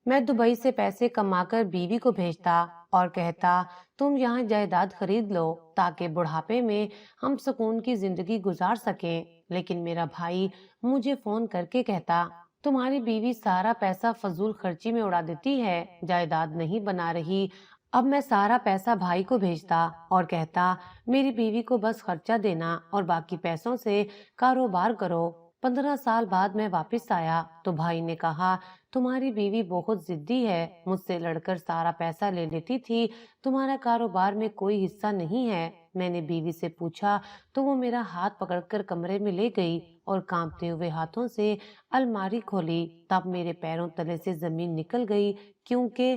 मैं दुबई से पैसे कमाकर बीवी को भेजता और कहता तुम यहाँ जायदाद खरीद लो ताकि बुढ़ापे में हम सुकून की जिंदगी गुजार सकें। लेकिन मेरा भाई मुझे फोन करके कहता तुम्हारी बीवी सारा पैसा फजूल खर्ची में उड़ा देती है, जायदाद नहीं बना रही। अब मैं सारा पैसा भाई को भेजता और कहता मेरी बीवी को बस खर्चा देना और बाकी पैसों से कारोबार करो। 15 साल बाद मैं वापस आया तो भाई ने कहा तुम्हारी बीवी बहुत जिद्दी है, मुझसे लड़कर सारा पैसा ले लेती थी, तुम्हारा कारोबार में कोई हिस्सा नहीं है। मैंने बीवी से पूछा तो वो मेरा हाथ पकड़कर कमरे में ले गई और कांपते हुए हाथों से अलमारी खोली। तब मेरे पैरों तले से जमीन निकल गई, क्योंकि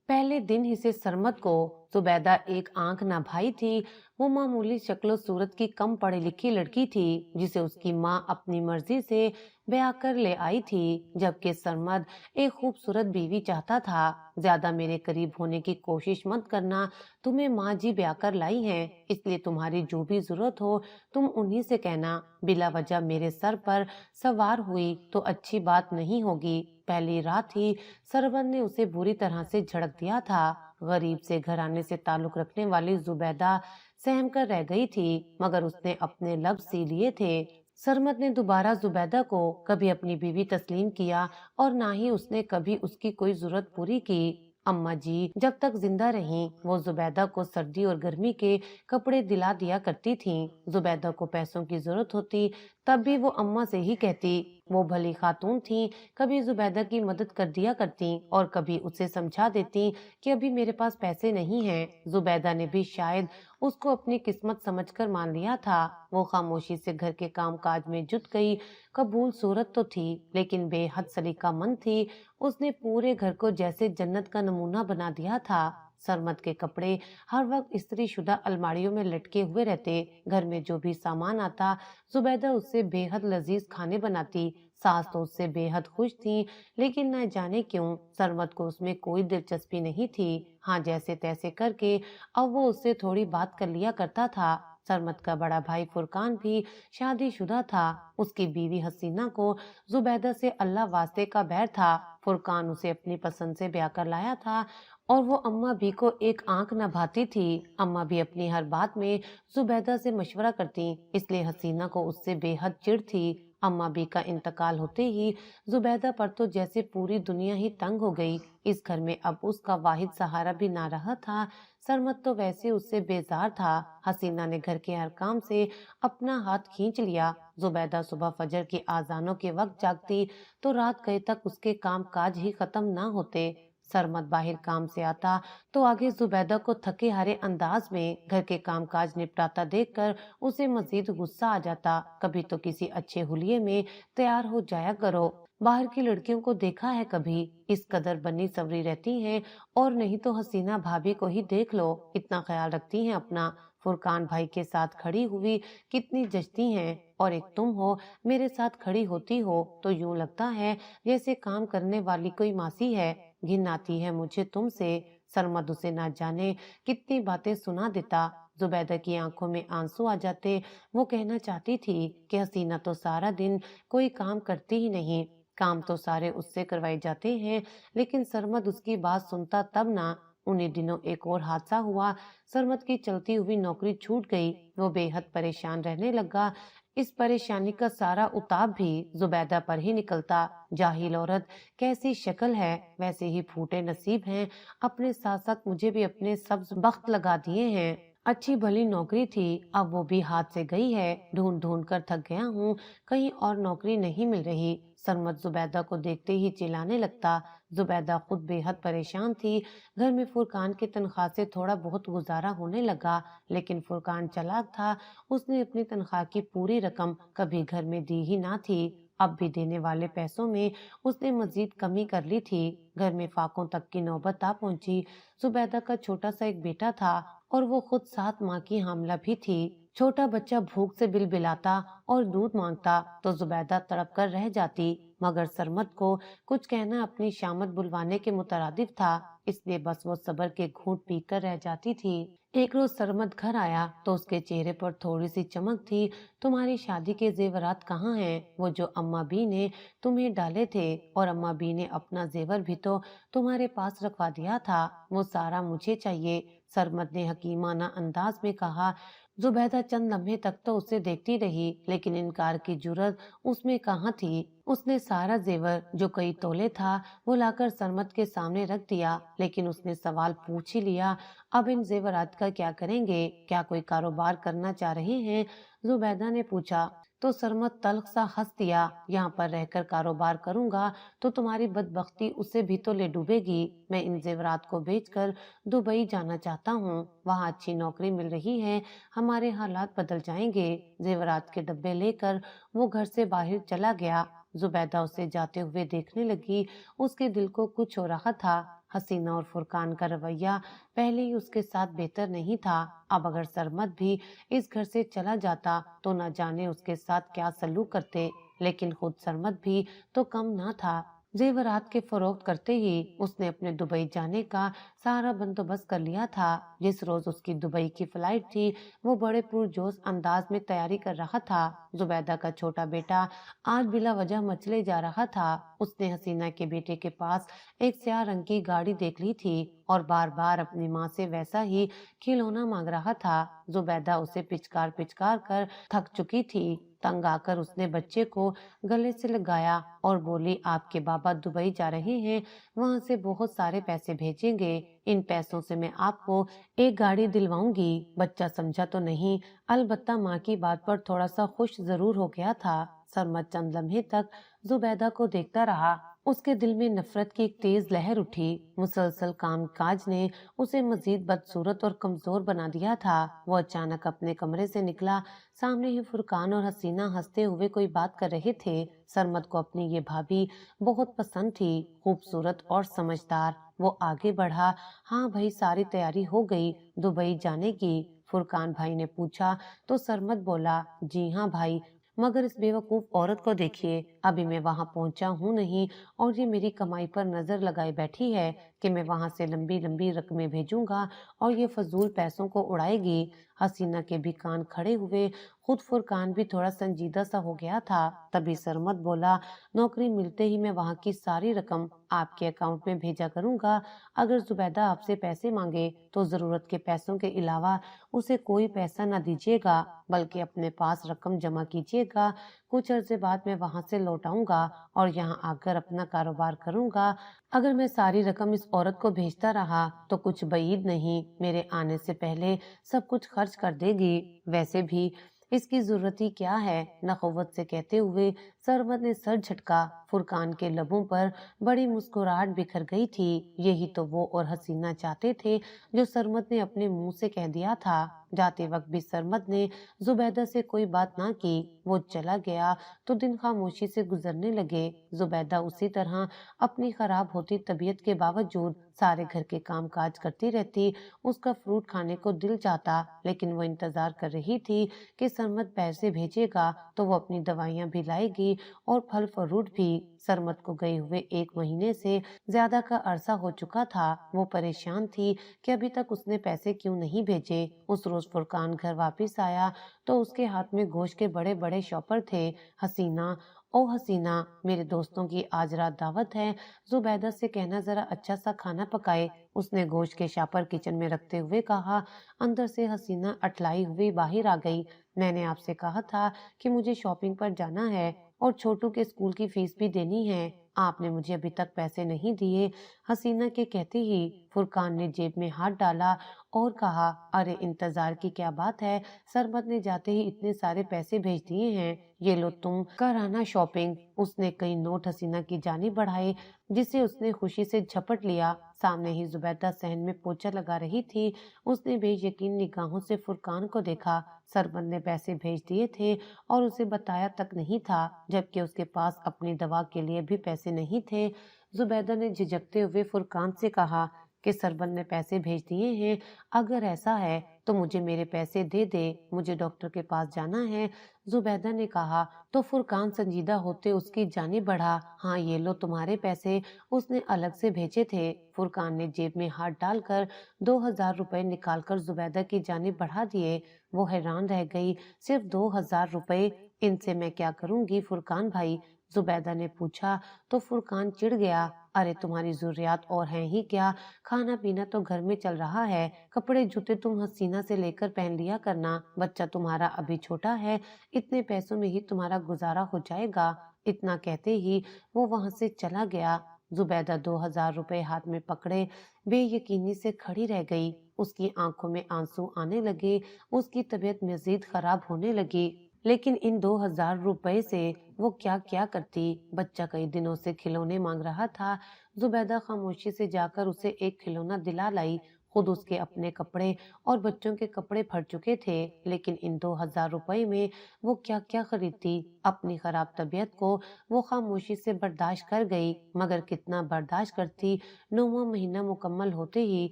पहले दिन ही से सरमत को जुबैदा एक आंख ना भाई थी। वो मामूली शक्लो सूरत की कम पढ़ी लिखी लड़की थी जिसे उसकी माँ अपनी मर्जी से ब्याह कर ले आई थी, जबकि सरमद एक खूबसूरत बीवी चाहता था। ज्यादा मेरे करीब होने की कोशिश मत करना, तुम्हें माँ जी ब्याह कर लाई हैं, इसलिए तुम्हारी जो भी जरूरत हो तुम उन्हीं से कहना। बिला वजह मेरे सर पर सवार हुई तो अच्छी बात नहीं होगी। पहली रात ही सरवन ने उसे बुरी तरह से झड़क दिया था। गरीब से घराने से ताल्लुक रखने वाली जुबैदा सहम कर रह गई थी, मगर उसने अपने लफ्ज सी लिए थे। सरमत ने दोबारा जुबैदा को कभी अपनी बीवी तस्लीम किया और ना ही उसने कभी उसकी कोई जरूरत पूरी की। अम्मा जी जब तक जिंदा रहीं, वो जुबैदा को सर्दी और गर्मी के कपड़े दिला दिया करती थीं। जुबैदा को पैसों की जरूरत होती तब भी वो अम्मा से ही कहती। वो भली खातून थी, कभी जुबैदा की मदद कर दिया करती और कभी उसे समझा देती कि अभी मेरे पास पैसे नहीं हैं। जुबैदा ने भी शायद उसको अपनी किस्मत समझकर मान लिया था। वो खामोशी से घर के काम काज में जुट गई। कबूल सूरत तो थी लेकिन बेहद सलीकामंद थी। उसने पूरे घर को जैसे जन्नत का नमूना बना दिया था। सरमत के कपड़े हर वक्त इस्त्री शुदा अलमारियों में लटके हुए रहते। घर में जो भी सामान आता जुबैदा उससे बेहद लजीज खाने बनाती। सास तो उससे बेहद खुश थी, लेकिन न जाने क्यों सरमत को उसमें कोई दिलचस्पी नहीं थी। हाँ, जैसे तैसे करके अब वो उससे थोड़ी बात कर लिया करता था। सरमत का बड़ा भाई फुरकान भी शादीशुदा था। उसकी बीवी हसीना को जुबैदा से अल्लाह वास्ते का बैर था। फुरकान उसे अपनी पसंद से ब्याह कर लाया था और वो अम्मा भी को एक आंख न भाती थी। अम्मा भी अपनी हर बात में जुबैदा से मशवरा करती, इसलिए हसीना को उससे बेहद चिढ़ थी। अम्मा बी का इंतकाल होते ही जुबैदा पर तो जैसे पूरी दुनिया ही तंग हो गई। इस घर में अब उसका वाहिद सहारा भी ना रहा था। सरमत तो वैसे उससे बेजार था। हसीना ने घर के हर काम से अपना हाथ खींच लिया। जुबैदा सुबह फजर की आजानों के वक्त जागती तो रात गए तक उसके काम काज ही खत्म ना होते। सरमत बाहर काम से आता तो आगे जुबैदा को थके हारे अंदाज में घर के कामकाज निपटाता देखकर उसे मजीद गुस्सा आ जाता। कभी तो किसी अच्छे हुलिये में तैयार हो जाया करो, बाहर की लड़कियों को देखा है कभी, इस कदर बनी सवरी रहती हैं, और नहीं तो हसीना भाभी को ही देख लो, इतना ख्याल रखती हैं अपना। फुरकान भाई के साथ खड़ी हुई कितनी जचती हैं, और एक तुम हो, मेरे साथ खड़ी होती हो तो यूं लगता है जैसे काम करने वाली कोई मासी है। घिन आती है मुझे तुमसे। सरमद उसे ना जाने कितनी बातें सुना देता। जुबैदा की आंखों में आंसू आ जाते। वो कहना चाहती थी कि हसीना तो सारा दिन कोई काम करती ही नहीं, काम तो सारे उससे करवाए जाते हैं, लेकिन सरमद उसकी बात सुनता तब ना। उन्हीं दिनों एक और हादसा हुआ। सरमद की चलती हुई नौकरी छूट गई। वो बेहद परेशान रहने लगा। इस परेशानी का सारा उताब भी जुबैदा पर ही निकलता। जाहिल औरत, कैसी शक्ल है, वैसे ही फूटे नसीब हैं। अपने साथ साथ मुझे भी अपने सब्ज बख्त लगा दिए हैं। अच्छी भली नौकरी थी, अब वो भी हाथ से गई है। ढूंढ ढूंढ कर थक गया हूँ, कहीं और नौकरी नहीं मिल रही। सरमत जुबैदा को देखते ही चिल्लाने लगता। जुबैदा खुद बेहद परेशान थी। घर में फुरकान की तनख्वाह से थोड़ा बहुत गुजारा होने लगा, लेकिन फुरकान चालाक था। उसने अपनी तनख्वाह की पूरी रकम कभी घर में दी ही ना थी। अब भी देने वाले पैसों में उसने मजीद कमी कर ली थी। घर में फाकों तक की नौबत आ पहुंची। जुबैदा का छोटा सा एक बेटा था और वो खुद 7 माह की हामला भी थी। छोटा बच्चा भूख से बिलबिलाता और दूध मांगता तो जुबैदा तड़प कर रह जाती, मगर सरमत को कुछ कहना अपनी शामत बुलवाने के मुतरादिफ था, इसलिए बस वो सब्र के घूंट पीकर रह जाती थी। एक रोज सरमद घर आया तो उसके चेहरे पर थोड़ी सी चमक थी। तुम्हारी शादी के जेवरात कहाँ हैं? वो जो अम्मा बी ने तुम्हें डाले थे, और अम्मा बी ने अपना जेवर भी तो तुम्हारे पास रखवा दिया था, वो सारा मुझे चाहिए। सरमद ने हकीमाना अंदाज में कहा। जुबैदा चंद लम्हे तक तो उसे देखती रही, लेकिन इनकार की जुर्रत उसमें कहाँ थी। उसने सारा जेवर, जो कई तोले था, वो लाकर सरमद के सामने रख दिया। लेकिन उसने सवाल पूछ ही लिया, अब इन जेवरात का क्या करेंगे? क्या कोई कारोबार करना चाह रहे हैं? जुबैदा ने पूछा। तो सरमद तल्ख सा हंस दिया। यहाँ पर रहकर कारोबार करूंगा तो तुम्हारी बदबख्ती उसे भी तो ले डूबेगी। मैं इन जेवरात को बेचकर दुबई जाना चाहता हूँ, वहाँ अच्छी नौकरी मिल रही है, हमारे हालात बदल जाएंगे। जेवरात के डब्बे लेकर वो घर से बाहर चला गया। जुबैदा उसे जाते हुए देखने लगी। उसके दिल को कुछ हो रहा था। हसीना और फुरकान का रवैया पहले ही उसके साथ बेहतर नहीं था। अब अगर सरमद भी इस घर से चला जाता तो न जाने उसके साथ क्या सलूक करते। लेकिन खुद सरमद भी तो कम ना था। जेवरात के फरोख्त करते ही उसने अपने दुबई जाने का सारा बंदोबस्त कर लिया था। जिस रोज उसकी दुबई की फ्लाइट थी, वो बड़े पुरजोश अंदाज में तैयारी कर रहा था। जुबैदा का छोटा बेटा आज बिला वजह मचले जा रहा था। उसने हसीना के बेटे के पास एक स्याह रंग की गाड़ी देख ली थी और बार बार अपनी माँ से वैसा ही खिलौना मांग रहा था। जुबैदा उसे पिचकार पिचकार कर थक चुकी थी। तंग आकर उसने बच्चे को गले से लगाया और बोली, आपके बाबा दुबई जा रहे हैं, वहां से बहुत सारे पैसे भेजेंगे, इन पैसों से मैं आपको एक गाड़ी दिलवाऊंगी। बच्चा समझा तो नहीं, अलबत्ता माँ की बात पर थोड़ा सा खुश जरूर हो गया था। सरमद चंद लम्हे तक जुबैदा को देखता रहा। उसके दिल में नफरत की एक तेज लहर उठी। मुसलसल काम काज ने उसे मजीद बदसूरत और कमजोर बना दिया था। वो अचानक अपने कमरे से निकला। सामने ही फुरकान और हसीना हंसते हुए कोई बात कर रहे थे। सरमद को अपनी ये भाभी बहुत पसंद थी, खूबसूरत और समझदार। वो आगे बढ़ा। हाँ भाई, सारी तैयारी हो गई दुबई जाने की? फुरकान भाई ने पूछा तो सरमद बोला, जी हाँ भाई, मगर इस बेवकूफ औरत को देखिए, अभी मैं वहां पहुंचा हूं नहीं, और ये मेरी कमाई पर नजर लगाए बैठी है कि मैं वहां से लंबी लंबी रकमें भेजूंगा और ये फजूल पैसों को उड़ाएगी। हसीना के भी कान खड़े हुए। खुद फुरकान भी थोड़ा संजीदा सा हो गया था। तभी सरमद बोला, नौकरी मिलते ही मैं वहां की सारी रकम आपके अकाउंट में भेजा करूंगा। अगर जुबैदा आपसे पैसे मांगे तो जरूरत के पैसों के अलावा उसे कोई पैसा न दीजिएगा, बल्कि अपने पास रकम जमा कीजिएगा। कुछ अरसे बाद मैं वहां से लौट आऊंगा और यहाँ आकर अपना कारोबार करूंगा। अगर मैं सारी रकम इस औरत को भेजता रहा तो कुछ बईद नहीं, मेरे आने से पहले सब कुछ खर्च कर देगी। वैसे भी इसकी जरूरत ही क्या है? नखवत से कहते हुए सरमद ने सर झटका। फुरकान के लबों पर बड़ी मुस्कुराहट बिखर गई थी। यही तो वो और हसीना चाहते थे, जो सरमद ने अपने मुंह से कह दिया था। जाते वक्त भी सरमद ने जुबैदा से कोई बात ना की। वो चला गया तो दिन खामोशी से गुजरने लगे। जुबैदा उसी तरह अपनी खराब होती तबीयत के बावजूद सारे घर के काम काज करती रहती। उसका फ्रूट खाने को दिल चाहता, लेकिन वो इंतजार कर रही थी कि सरमद पैसे भेजेगा तो वो अपनी दवाइयाँ भी लाएगी और फल फ्रूट भी। सरमद को गए हुए 1 महीने से ज्यादा का अरसा हो चुका था। वो परेशान थी कि अभी तक उसने पैसे क्यों नहीं भेजे। उस रोज फुरकान घर वापस आया तो उसके हाथ में गोश्त के बड़े बड़े शॉपर थे। हसीना, ओ हसीना, मेरे दोस्तों की आज रात दावत है, जुबैदा से कहना जरा अच्छा सा खाना पकाए। उसने गोश्त के शापर किचन में रखते हुए कहा। अंदर से हसीना अटलाई हुई बाहर आ गई। मैंने आपसे कहा था कि मुझे शॉपिंग पर जाना है और छोटू के स्कूल की फीस भी देनी है, आपने मुझे अभी तक पैसे नहीं दिए। हसीना के कहते ही फुरकान ने जेब में हाथ डाला और कहा, अरे इंतजार की क्या बात है, सरमद ने जाते ही इतने सारे पैसे भेज दिए हैं, ये लो तुम कर आना शॉपिंग। उसने कई नोट हसीना की जानिब बढ़ाए, जिसे उसने खुशी से झपट लिया। सामने ही जुबैदा सहन में पोछा लगा रही थी। उसने बेयकीन निगाहों से फुरकान को देखा। सरमद ने पैसे भेज दिए थे और उसे बताया तक नहीं था, जबकि उसके पास अपनी दवा के लिए भी पैसे नहीं थे। जुबैदा ने झिझकते हुए फुरकान से कहा कि सरमद ने पैसे भेज दिए हैं। अगर ऐसा है तो मुझे मेरे पैसे दे दे, मुझे डॉक्टर के पास जाना है। जुबैदा ने कहा। तो फुरकान संजीदा होते उसकी जानिब बढ़ा। हाँ, ये लो तुम्हारे पैसे, उसने अलग से भेजे थे। फुरकान ने जेब में हाथ डालकर 2,000 रुपए निकालकर जुबैदा की जानिब बढ़ा दिए। वो हैरान रह गई। सिर्फ 2,000 रुपए, इनसे मैं क्या करूंगी फुरकान भाई? जुबैदा ने पूछा। तो फुरकान चिढ़ गया। अरे तुम्हारी जरूरियात और हैं ही क्या, खाना पीना तो घर में चल रहा है, कपड़े जूते तुम हसीना से लेकर पहन लिया करना, बच्चा तुम्हारा अभी छोटा है, इतने पैसों में ही तुम्हारा गुजारा हो जाएगा। इतना कहते ही वो वहां से चला गया। जुबैदा 2,000 रुपए हाथ में पकड़े बेयकीनी से खड़ी रह गई। उसकी आंखों में आंसू आने लगे, उसकी तबीयत मजीद खराब होने लगी। लेकिन इन 2,000 रुपए से वो क्या क्या करती? बच्चा कई दिनों से खिलौने मांग रहा था। जुबैदा खामोशी से जाकर उसे एक खिलौना दिला लाई। खुद उसके अपने कपड़े और बच्चों के कपड़े भर चुके थे, लेकिन इन 2,000 रुपए में वो क्या क्या खरीदती? अपनी खराब तबीयत को वो खामोशी से बर्दाश्त कर गई, मगर कितना बर्दाश्त करती। 9वां महीना मुकम्मल होते ही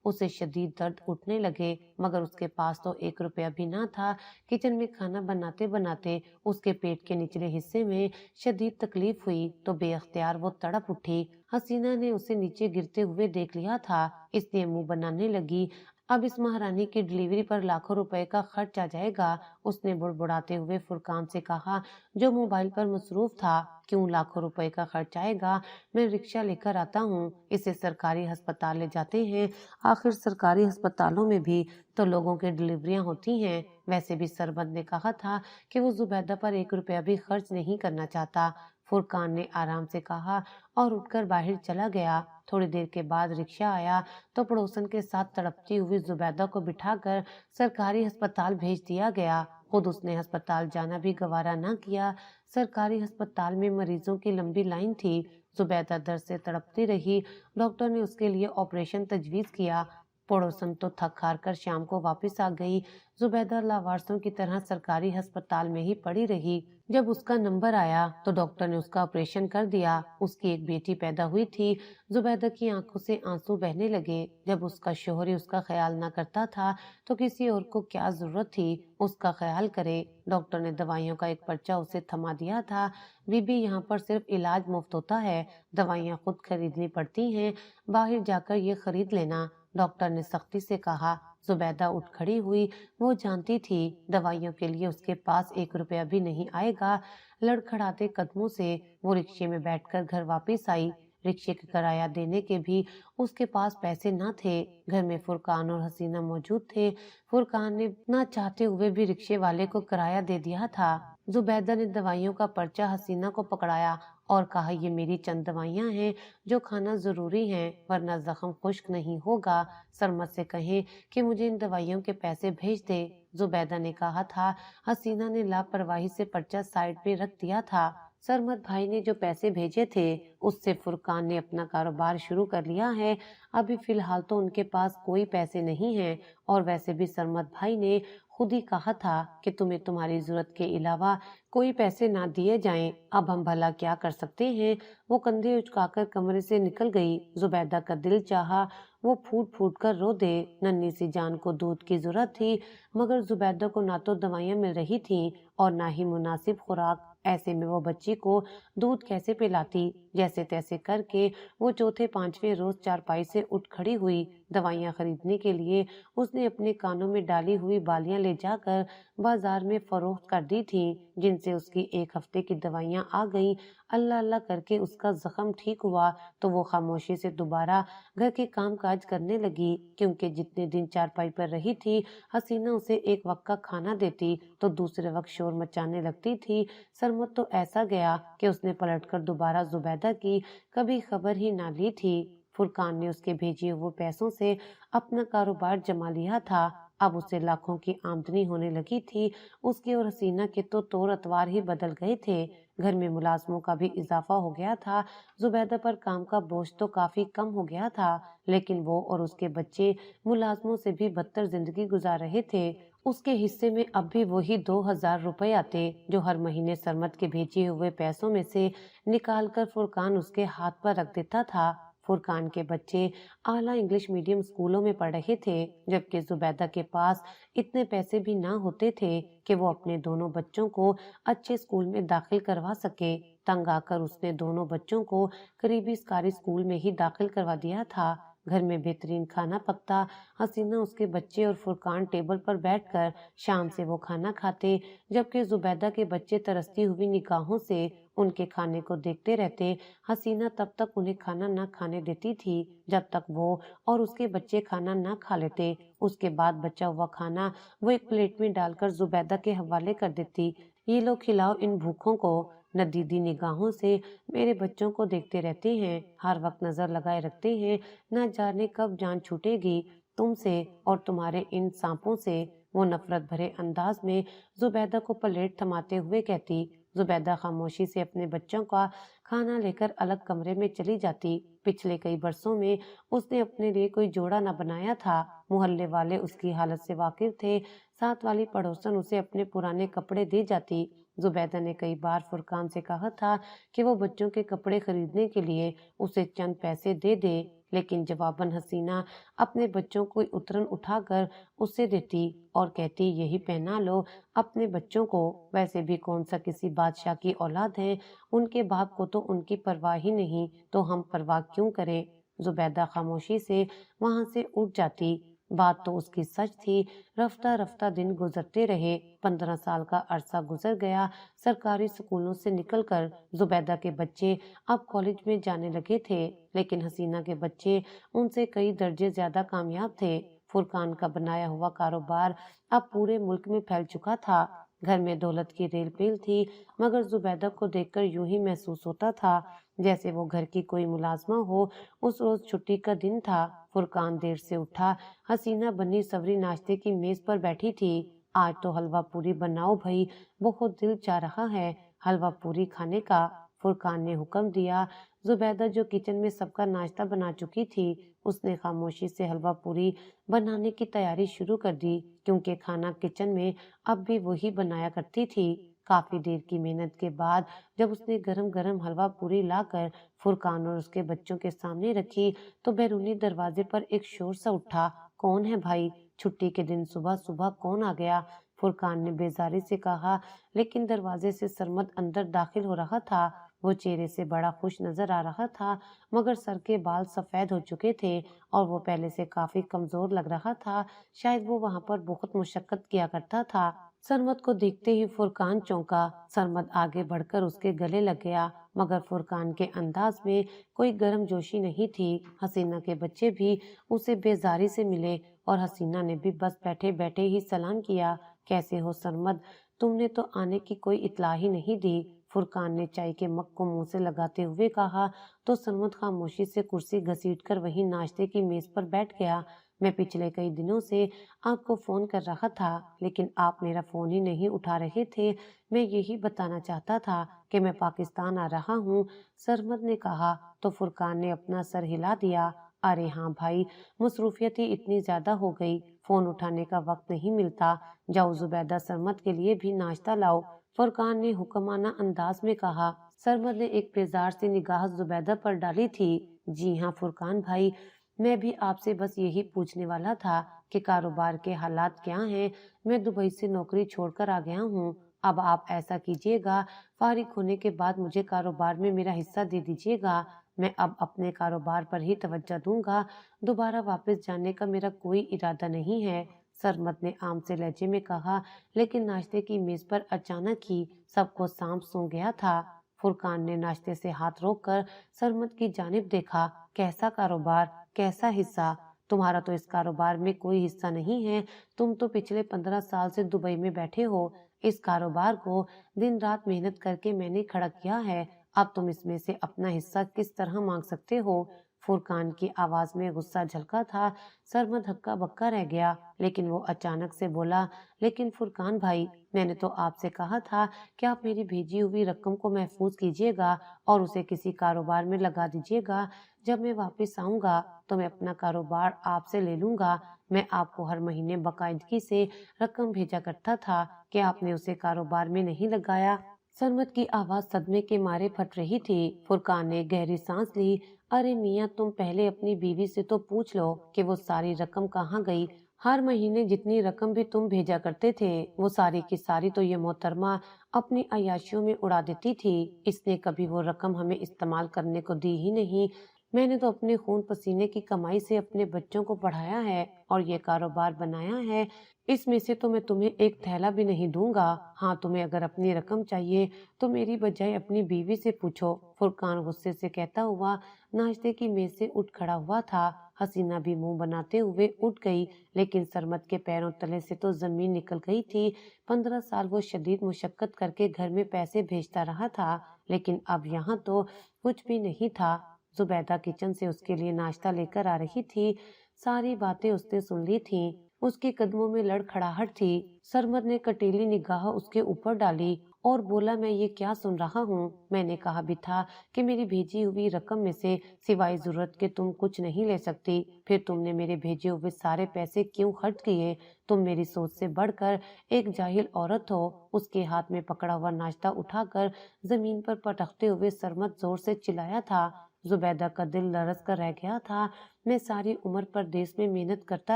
उसे शदीद दर्द उठने लगे, मगर उसके पास तो 1 रुपया भी ना था। किचन में खाना बनाते बनाते उसके पेट के निचले हिस्से में शदीद तकलीफ हुई तो बेअख्तियार वो तड़प उठी। हसीना ने उसे नीचे गिरते हुए देख लिया था, इसलिए मुंह बनाने लगी। अब इस महारानी की डिलीवरी पर लाखों रुपए का खर्च आ जाएगा। उसने बुड़बुड़ाते हुए फुरकान से कहा, जो मोबाइल पर मसरूफ था। क्यों लाखों रुपए का खर्च आएगा? मैं रिक्शा लेकर आता हूँ, इसे सरकारी अस्पताल ले जाते हैं। आखिर सरकारी अस्पतालों में भी तो लोगों की डिलीवरियां होती हैं। वैसे भी सरबंद ने कहा था कि वो जुबैदा पर 1 रुपया भी खर्च नहीं करना चाहता। फुरकान ने आराम से कहा और उठकर बाहर चला गया। थोड़ी देर के बाद रिक्शा आया तो पड़ोसन के साथ तड़पती हुई जुबैदा को बिठाकर सरकारी अस्पताल भेज दिया गया। खुद उसने अस्पताल जाना भी गवारा न किया। सरकारी अस्पताल में मरीजों की लंबी लाइन थी। जुबैदा दर्द से तड़पती रही। डॉक्टर ने उसके लिए ऑपरेशन तजवीज किया। पड़ोसन तो थक हार कर शाम को वापस आ गई। जुबैदा लावारसों की तरह सरकारी अस्पताल में ही पड़ी रही। जब उसका नंबर आया तो डॉक्टर ने उसका ऑपरेशन कर दिया। उसकी एक बेटी पैदा हुई थी। जुबैदा की आंखों से आंसू बहने लगे। जब उसका शोहर ही उसका ख्याल ना करता था तो किसी और को क्या जरूरत थी उसका ख्याल करे। डॉक्टर ने दवाइयों का एक पर्चा उसे थमा दिया था। बीबी, यहाँ पर सिर्फ इलाज मुफ्त होता है, दवाइयाँ खुद खरीदनी पड़ती हैं, बाहर जाकर ये खरीद लेना, डॉक्टर ने सख्ती से कहा। जुबैदा उठ खड़ी हुई। वो जानती थी दवाइयों के लिए उसके पास 1 रुपया भी नहीं आएगा। लड़खड़ाते कदमों से वो रिक्शे में बैठकर घर वापस आई। रिक्शे का किराया देने के भी उसके पास पैसे न थे। घर में फुरकान और हसीना मौजूद थे। फुरकान ने ना चाहते हुए भी रिक्शे वाले को किराया दे दिया था। जुबैदा ने दवाइयों का पर्चा हसीना को पकड़ाया और कहा, ये मेरी चंद दवाइयां हैं जो खाना जरूरी है, वरना जख्म खुश्क नहीं होगा। सरमत से कहें कि मुझे इन दवाइयों के पैसे भेज दे। जुबैदा ने कहा था। हसीना ने लापरवाही से पर्चा साइड पे रख दिया था। सरमत भाई ने जो पैसे भेजे थे उससे फुरकान ने अपना कारोबार शुरू कर लिया है। अभी फिलहाल तो उनके पास कोई पैसे नहीं हैं, और वैसे भी सरमत भाई ने खुद ही कहा था कि तुम्हें तुम्हारी जरूरत के अलावा कोई पैसे ना दिए जाएं। अब हम भला क्या कर सकते हैं? वो कंधे उचकाकर कमरे से निकल गई। जुबैदा का दिल चाहा वो फूट फूट कर रो दे। नन्ही सी जान को दूध की जरूरत थी, मगर जुबैदा को ना तो दवाइयां मिल रही थी और ना ही मुनासिब खुराक। ऐसे में वो बच्ची को दूध कैसे पिलाती? जैसे तैसे करके वो चौथे पांचवें रोज चारपाई से उठ खड़ी हुई। दवाइयां खरीदने के लिए उसने अपने कानों में डाली हुई बालियां ले जाकर बाजार में फरोख्त कर दी थी, जिनसे उसकी 1 हफ्ते की दवाइयां आ गईं। अल्लाह अल्लाह करके उसका जख्म ठीक हुआ तो वो खामोशी से दोबारा घर के काम काज करने लगी, क्योंकि जितने दिन चारपाई पर रही थी हसीना उसे एक वक्त का खाना देती तो दूसरे वक्त शोर मचाने लगती थी। सरमत तो ऐसा गया कि उसने पलटकर दोबारा जुबैदा की कभी खबर ही ना ली थी। फुरकान ने उसके भेजे हुए पैसों से अपना कारोबार जमा लिया था। अब उसे लाखों की आमदनी होने लगी थी। उसकी और हसीना के तो तौर अतवार ही बदल गए थे। घर में मुलाजमों का भी इजाफा हो गया था। जुबैदा पर काम का बोझ तो काफी कम हो गया था, लेकिन वो और उसके बच्चे मुलाजमों से भी बदतर जिंदगी गुजार रहे थे। उसके हिस्से में अब भी वही 2,000 रुपए आते जो हर महीने सरमत के भेजे हुए पैसों में से निकाल कर फुरकान उसके हाथ पर रख देता था। फुरकान के बच्चे आला इंग्लिश मीडियम स्कूलों में पढ़ रहे थे, जबकि जुबैदा के पास इतने पैसे भी ना होते थे कि वो अपने दोनों बच्चों को अच्छे स्कूल में दाखिल करवा सके। तंग आकर उसने दोनों बच्चों को करीबी सरकारी स्कूल में ही दाखिल करवा दिया था। घर में बेहतरीन खाना पकता, हसीना उसके बच्चे और फुरकान टेबल पर बैठकर शाम से वो खाना खाते, जबकि जुबैदा के बच्चे तरसती हुई निगाहों से उनके खाने को देखते रहते। हसीना तब तक उन्हें खाना न खाने देती थी जब तक वो और उसके बच्चे खाना न खा लेते। उसके बाद बचा हुआ खाना वो एक प्लेट में डालकर जुबैदा के हवाले कर देती। ये लो, खिलाओ इन भूखों को। नदीदी निगाहों से मेरे बच्चों को देखते रहते हैं, हर वक्त नजर लगाए रखते हैं, न जाने कब जान छूटेगी तुमसे और तुम्हारे इन सांपों से। वो नफरत भरे अंदाज में जुबैदा को प्लेट थमाते हुए कहती। जुबैदा खामोशी से अपने बच्चों का खाना लेकर अलग कमरे में चली जाती। पिछले कई बरसों में उसने अपने लिए कोई जोड़ा न बनाया था। मोहल्ले वाले उसकी हालत से वाकिफ थे। साथ वाली पड़ोसन उसे अपने पुराने कपड़े दे जाती। जुबैदा ने कई बार फुरकान से कहा था कि वो बच्चों के कपड़े खरीदने के लिए उसे चंद पैसे दे दे, लेकिन जवाबन हसीना अपने बच्चों को उतरन उठाकर उसे देती और कहती, यही पहना लो अपने बच्चों को। वैसे भी कौन सा किसी बादशाह की औलाद है, उनके बाप को तो उनकी परवाह ही नहीं, तो हम परवाह क्यों करें। जुबैदा खामोशी से वहां से उठ जाती। बात तो उसकी सच थी। रफ्ता रफ्ता दिन गुजरते रहे। 15 साल का अरसा गुजर गया। सरकारी स्कूलों से निकलकर जुबैदा के बच्चे अब कॉलेज में जाने लगे थे, लेकिन हसीना के बच्चे उनसे कई दर्जे ज्यादा कामयाब थे। फुरकान का बनाया हुआ कारोबार अब पूरे मुल्क में फैल चुका था। घर में दौलत की रेल पेल थी, मगर जुबैदा को देखकर यूं ही महसूस होता था जैसे वो घर की कोई मुलाजमा हो। उस रोज छुट्टी का दिन था। फुरकान देर से उठा। हसीना बनी सवरी नाश्ते की मेज पर बैठी थी। आज तो हलवा पूरी बनाओ भई, बहुत दिल चाह रहा है हलवा पूरी खाने का। फुरकान ने हुक्म दिया। जुबैदा जो किचन में सबका नाश्ता बना चुकी थी, उसने खामोशी से हलवा पूरी बनाने की तैयारी शुरू कर दी, क्योंकि खाना किचन में अब भी वही बनाया करती थी। काफी देर की मेहनत के बाद जब उसने गरम गरम हलवा पूरी लाकर फुरकान और उसके बच्चों के सामने रखी, तो बैरूनी दरवाजे पर एक शोर सा उठा। कौन है भाई, छुट्टी के दिन सुबह सुबह कौन आ गया? फुरकान ने बेजारी से कहा, लेकिन दरवाजे से सरमद अंदर दाखिल हो रहा था। वो चेहरे से बड़ा खुश नजर आ रहा था, मगर सर के बाल सफेद हो चुके थे और वो पहले से काफी कमजोर लग रहा था। शायद वो वहां पर बहुत मुशक्कत किया करता था। सरमद को देखते ही फुरकान चौंका। सरमद आगे बढ़कर उसके गले लग गया, मगर फुरकान के अंदाज में कोई गर्म जोशी नहीं थी। हसीना के बच्चे भी उसे बेजारी से मिले और हसीना ने भी बस बैठे बैठे ही सलाम किया। कैसे हो सरमद, तुमने तो आने की कोई इत्तला ही नहीं दी। फुरकान ने चाय के मग को मुंह से लगाते हुए कहा, तो सरमद खामोशी से कुर्सी घसीटकर वहीं नाश्ते की मेज पर बैठ गया। मैं पिछले कई दिनों से आपको फोन कर रहा था, लेकिन आप मेरा फोन ही नहीं उठा रहे थे। मैं यही बताना चाहता था कि मैं पाकिस्तान आ रहा हूँ, सरमद ने कहा। तो फुरकान ने अपना सर हिला दिया। अरे हाँ भाई, मसरूफियत ही इतनी ज्यादा हो गई, फोन उठाने का वक्त नहीं मिलता। जाओ जुबैदा सरमद के लिए भी नाश्ता लाओ, फुरकान ने हुक्माना अंदाज में कहा। सरमद ने एक बेजार सी निगाह जुबैदा पर डाली थी। जी हाँ फुरकान भाई, मैं भी आपसे बस यही पूछने वाला था कि कारोबार के हालात क्या हैं। मैं दुबई से नौकरी छोड़कर आ गया हूँ। अब आप ऐसा कीजिएगा, फारिग होने के बाद मुझे कारोबार में मेरा हिस्सा दे दीजिएगा। मैं अब अपने कारोबार पर ही तवज्जो दूंगा। दोबारा वापस जाने का मेरा कोई इरादा नहीं है, सरमद ने आम से लहजे में कहा। लेकिन नाश्ते की मेज पर अचानक ही सबको सांप सूंघ गया था। फुरकान ने नाश्ते से हाथ रोककर सरमद की जानिब देखा। कैसा कारोबार, कैसा हिस्सा? तुम्हारा तो इस कारोबार में कोई हिस्सा नहीं है। तुम तो पिछले 15 साल से दुबई में बैठे हो। इस कारोबार को दिन रात मेहनत करके मैंने खड़ा किया है। अब तुम इसमें से अपना हिस्सा किस तरह मांग सकते हो? फुरकान की आवाज में गुस्सा झलका था। सरमद हक्का बक्का रह गया, लेकिन वो अचानक से बोला, लेकिन फुरकान भाई, मैंने तो आपसे कहा था कि आप मेरी भेजी हुई रकम को महफूज कीजिएगा और उसे किसी कारोबार में लगा दीजिएगा। जब मैं वापस आऊंगा तो मैं अपना कारोबार आपसे ले लूंगा। मैं आपको हर महीने बाकायदगी से रकम भेजा करता था कि आपने उसे कारोबार में नहीं लगाया। सरमद की आवाज सदमे के मारे फट रही थी। फुरकान ने गहरी सांस ली। अरे मियाँ, तुम पहले अपनी बीवी से तो पूछ लो कि वो सारी रकम कहाँ गई। हर महीने जितनी रकम भी तुम भेजा करते थे, वो सारी की सारी तो ये मोहतरमा अपनी अय्याशियों में उड़ा देती थी। इसने कभी वो रकम हमें इस्तेमाल करने को दी ही नहीं। मैंने तो अपने खून पसीने की कमाई से अपने बच्चों को पढ़ाया है और ये कारोबार बनाया है। इसमें से तो मैं तुम्हें एक थैला भी नहीं दूंगा। हाँ, तुम्हें अगर अपनी रकम चाहिए तो मेरी बजाय अपनी बीवी से पूछो। फुरकान गुस्से से कहता हुआ नाश्ते की मेज से उठ खड़ा हुआ था। हसीना भी मुंह बनाते हुए उठ गई, लेकिन सरमद के पैरों तले से तो जमीन निकल गई थी। 15 साल वो शदीद मुशक्कत करके घर में पैसे भेजता रहा था, लेकिन अब यहाँ तो कुछ भी नहीं था। जुबैदा किचन से उसके लिए नाश्ता लेकर आ रही थी। सारी बातें उसने सुन ली थी। उसके कदमों में लड़खड़ाहट थी। सरमद ने कटीली निगाह उसके ऊपर डाली और बोला, मैं ये क्या सुन रहा हूँ? मैंने कहा भी था कि मेरी भेजी हुई रकम में से सिवाय जरूरत के तुम कुछ नहीं ले सकती। फिर तुमने मेरे भेजे हुए सारे पैसे क्यों खर्च किए? तुम मेरी सोच से बढ़कर एक जाहिल औरत हो। उसके हाथ में पकड़ा हुआ नाश्ता उठाकर जमीन पर पटकते हुए सरमद जोर से चिल्लाया था। जुबैदा का दिल लरस कर रह गया था। मैं सारी उम्र परदेश में मेहनत करता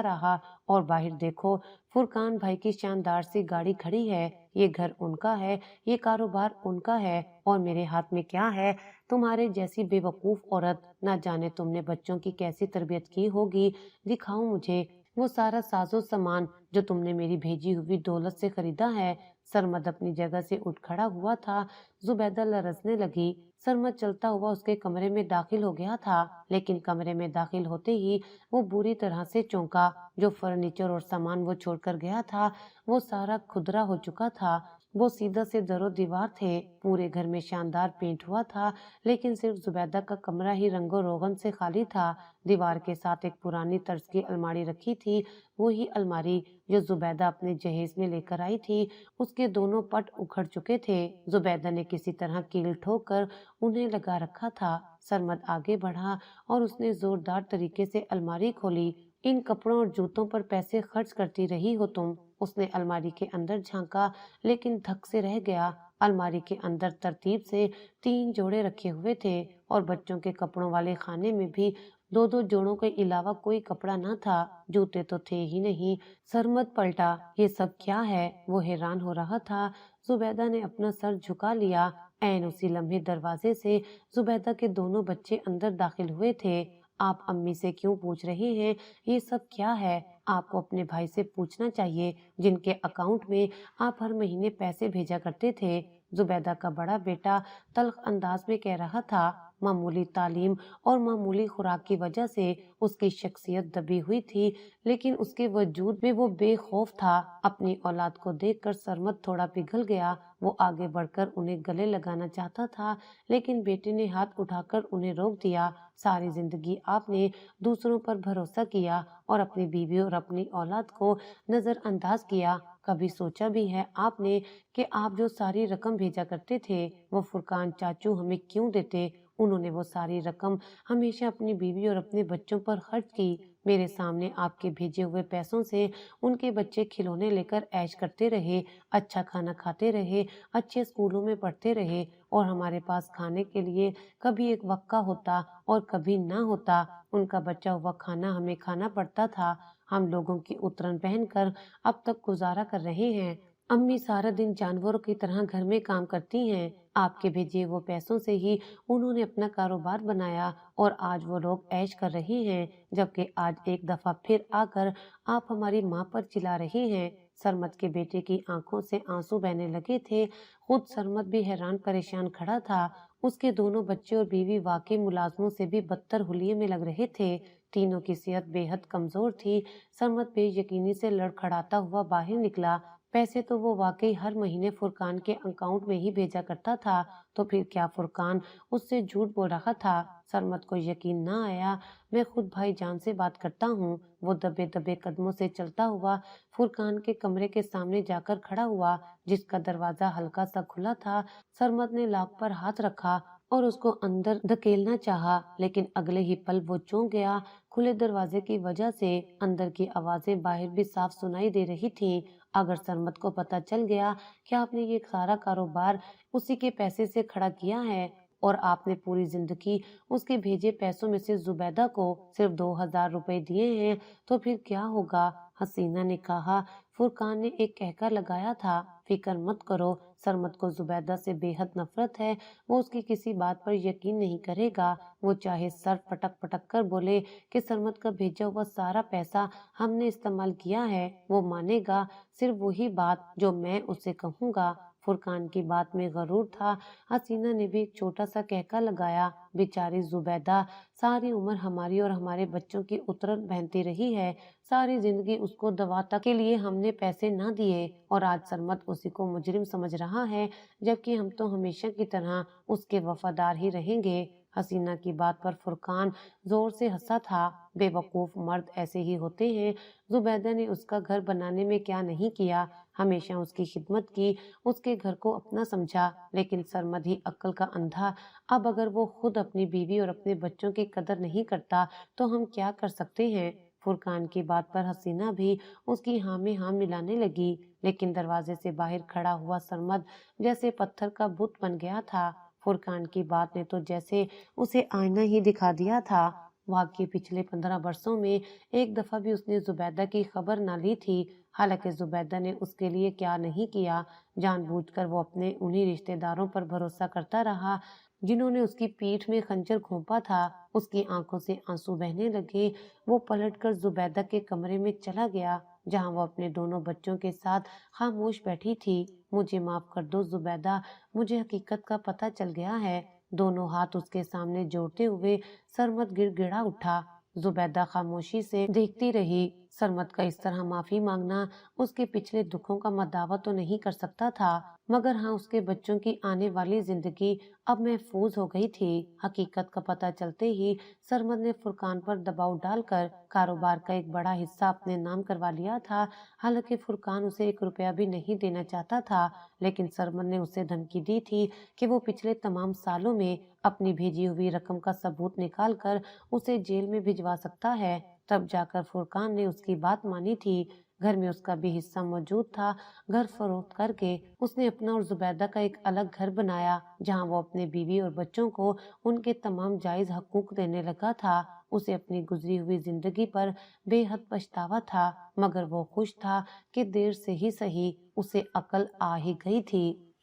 रहा और बाहर देखो, फुरकान भाई की शानदार सी गाड़ी खड़ी है। ये घर उनका है, ये कारोबार उनका है, और मेरे हाथ में क्या है? तुम्हारे जैसी बेवकूफ औरत, ना जाने तुमने बच्चों की कैसी तरबियत की होगी। दिखाओ मुझे वो सारा साजो सामान जो तुमने मेरी भेजी हुई दौलत से खरीदा है। सरमद अपनी जगह से उठ खड़ा हुआ था। जुबैदा लरसने लगी। सरमद चलता हुआ उसके कमरे में दाखिल हो गया था, लेकिन कमरे में दाखिल होते ही वो बुरी तरह से चौंका। जो फर्नीचर और सामान वो छोड़कर गया था, वो सारा खुदरा हो चुका था। वो सीधा से दरो दीवार थे। पूरे घर में शानदार पेंट हुआ था, लेकिन सिर्फ जुबैदा का कमरा ही रंगो रोगन से खाली था। दीवार के साथ एक पुरानी तर्ज की अलमारी रखी थी। वही अलमारी जो जुबैदा अपने जहेज में लेकर आई थी। उसके दोनों पट उखड़ चुके थे। जुबैदा ने किसी तरह कील ठोकर उन्हें लगा रखा था। सरमद आगे बढ़ा और उसने जोरदार तरीके से अलमारी खोली। इन कपड़ों और जूतों पर पैसे खर्च करती रही हो तुम। उसने अलमारी के अंदर झांका, लेकिन धक से रह गया। अलमारी के अंदर तरतीब से 3 जोड़े रखे हुए थे और बच्चों के कपड़ों वाले खाने में भी 2-2 जोड़ों के अलावा कोई कपड़ा न था। जूते तो थे ही नहीं। सरमद पलटा। ये सब क्या है? वो हैरान हो रहा था। जुबैदा ने अपना सर झुका लिया। ऐन उसी लम्हे दरवाजे से जुबैदा के दोनों बच्चे अंदर दाखिल हुए थे। आप अम्मी से क्यों पूछ रहे हैं? ये सब क्या है? आपको अपने भाई से पूछना चाहिए, जिनके अकाउंट में आप हर महीने पैसे भेजा करते थे। जुबैदा का बड़ा बेटा तल्ख अंदाज में कह रहा था। मामूली तालीम और मामूली खुराक की वजह से उसकी शख्सियत दबी हुई थी, लेकिन उसके वजूद में वो बेखौफ था। अपनी औलाद को देखकर सरमद थोड़ा पिघल गया। वो आगे बढ़कर उन्हें गले लगाना चाहता था, लेकिन बेटे ने हाथ उठाकर उन्हें रोक दिया। सारी जिंदगी आपने दूसरों पर भरोसा किया और अपनी बीवी और अपनी औलाद को नजरअंदाज किया। कभी सोचा भी है आपने कि आप जो सारी रकम भेजा करते थे, वो फुरकान चाचू हमें क्यों देते? उन्होंने वो सारी रकम हमेशा अपनी बीवी और अपने बच्चों पर खर्च की। मेरे सामने आपके भेजे हुए पैसों से उनके बच्चे खिलौने लेकर ऐश करते रहे, अच्छा खाना खाते रहे, अच्छे स्कूलों में पढ़ते रहे, और हमारे पास खाने के लिए कभी एक वक्का होता और कभी ना होता। उनका बचा हुआ खाना हमें खाना पड़ता था। हम लोगों की उतरन पहनकर अब तक गुजारा कर रहे हैं। अम्मी सारा दिन जानवरों की तरह घर में काम करती हैं। आपके भेजे वो पैसों से ही उन्होंने अपना कारोबार बनाया और आज वो लोग ऐश कर रहे हैं, जबकि आज एक दफा फिर आकर आप हमारी माँ पर चिल्ला रहे हैं। सरमद के बेटे की आंखों से आंसू बहने लगे थे। खुद सरमद भी हैरान परेशान खड़ा था। उसके दोनों बच्चे और बीवी वाकई मुलाजमों से भी बदतर हुलिये में लग रहे थे। तीनों की सेहत बेहद कमजोर थी। सरमद बेयकीनी से लड़खड़ाता हुआ बाहर निकला। पैसे तो वो वाकई हर महीने फुरकान के अकाउंट में ही भेजा करता था, तो फिर क्या फुरकान उससे झूठ बोल रहा था? सरमद को यकीन न आया। मैं खुद भाईजान से बात करता हूँ। वो दबे दबे कदमों से चलता हुआ फुरकान के कमरे के सामने जाकर खड़ा हुआ, जिसका दरवाजा हल्का सा खुला था। सरमद ने लॉक पर हाथ रखा और उसको अंदर धकेलना चाहा, लेकिन अगले ही पल वो चौंक गया। खुले दरवाजे की वजह से अंदर की आवाजें बाहर भी साफ सुनाई दे रही थीं। अगर सरमद को पता चल गया कि आपने ये सारा कारोबार उसी के पैसे से खड़ा किया है और आपने पूरी जिंदगी उसके भेजे पैसों में से जुबैदा को सिर्फ 2,000 रुपए दिए हैं, तो फिर क्या होगा? हसीना ने कहा। फुरकान ने एक कहका लगाया था, फिक्र मत करो, सरमद को जुबैदा से बेहद नफरत है। वो उसकी किसी बात पर यकीन नहीं करेगा। वो चाहे सर पटक पटक कर बोले कि सरमद का भेजा हुआ सारा पैसा हमने इस्तेमाल किया है, वो मानेगा सिर्फ वही बात जो मैं उसे कहूँगा। फुरकान की बात में गरूर था। हसीना ने भी एक छोटा सा कहका लगाया, बेचारी जुबैदा, सारी उम्र हमारी और हमारे बच्चों की उतरन पहनती रही है। सारी जिंदगी उसको दवा तक के लिए हमने पैसे ना दिए और आज सरमद उसी को मुजरिम समझ रहा है, जबकि हम तो हमेशा की तरह उसके वफादार ही रहेंगे। हसीना की बात पर फुरकान जोर से हंसा था। बेवकूफ मर्द ऐसे ही होते हैं। जुबैदा ने उसका घर बनाने में क्या नहीं किया, हमेशा उसकी खिदमत की, उसके घर को अपना समझा। लेकिन सरमद ही अक्ल का अंधा। अब अगर वो खुद अपनी बीवी और अपने बच्चों की कदर नहीं करता तो हम क्या कर सकते हैं? फुरकान की बात पर हसीना भी उसकी हाँ में हाँ मिलाने लगी, लेकिन दरवाजे से बाहर खड़ा हुआ सरमद जैसे पत्थर का बुत बन गया था। फुरकान की बात ने तो जैसे उसे आईना ही दिखा दिया था। वाकई पिछले 15 वर्षों में एक दफा भी उसने जुबैदा की खबर न ली थी। हालांकि जुबैदा ने उसके लिए क्या नहीं किया। जानबूझकर वो अपने उन्हीं रिश्तेदारों पर भरोसा करता रहा जिन्होंने उसकी पीठ में खंजर घोंपा था। उसकी आंखों से आंसू बहने लगे। वो पलटकर जुबैदा के कमरे में चला गया, जहां वो अपने दोनों बच्चों के साथ खामोश बैठी थी। मुझे माफ कर दो जुबैदा, मुझे हकीकत का पता चल गया है। दोनों हाथ उसके सामने जोड़ते हुए सरमद गिड़गिड़ा उठा। जुबैदा खामोशी से देखती रही। सरमद का इस तरह माफी मांगना उसके पिछले दुखों का मदावा तो नहीं कर सकता था, मगर हाँ, उसके बच्चों की आने वाली जिंदगी अब महफूज हो गई थी। हकीकत का पता चलते ही सरमद ने फुरकान पर दबाव डालकर कारोबार का एक बड़ा हिस्सा अपने नाम करवा लिया था। हालांकि फुरकान उसे 1 रुपया भी नहीं देना चाहता था, लेकिन सरमद ने उसे धमकी दी थी कि वो पिछले तमाम सालों में अपनी भेजी हुई रकम का सबूत निकाल कर उसे जेल में भिजवा सकता है। तब जाकर फुरकान ने उसकी बात मानी थी। घर में उसका भी हिस्सा मौजूद था। घर फरोख्त करके उसने अपना और जुबैदा का एक अलग घर बनाया, जहां वो अपने बीवी और बच्चों को उनके तमाम जायज हकूक देने लगा था। उसे अपनी गुजरी हुई जिंदगी पर बेहद पछतावा था, मगर वो खुश था कि देर से ही सही उसे अकल आ ही गई थी।